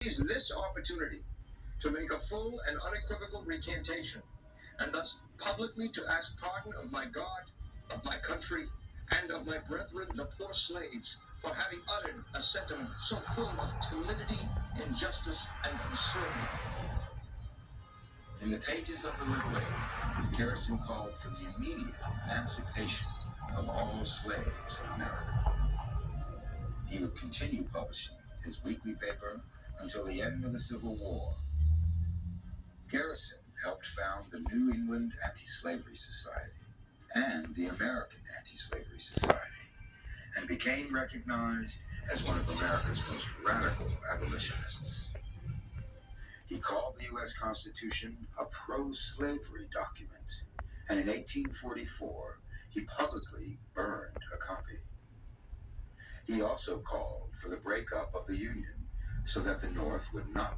Seize this opportunity to make a full and unequivocal recantation, and thus publicly to ask pardon of my God, of my country, and of my brethren the poor slaves, for having uttered a sentiment so full of timidity, injustice, and absurdity. In the pages of the Liberator, Garrison called for the immediate emancipation of all slaves in America. He would continue publishing his weekly paper until the end of the Civil War. Garrison helped found the New England Anti-Slavery Society and the American Anti-Slavery Society, and became recognized as one of America's most radical abolitionists. He called the U.S. Constitution a pro-slavery document, and in 1844, he publicly burned a copy. He also called for the breakup of the Union so that the North would not be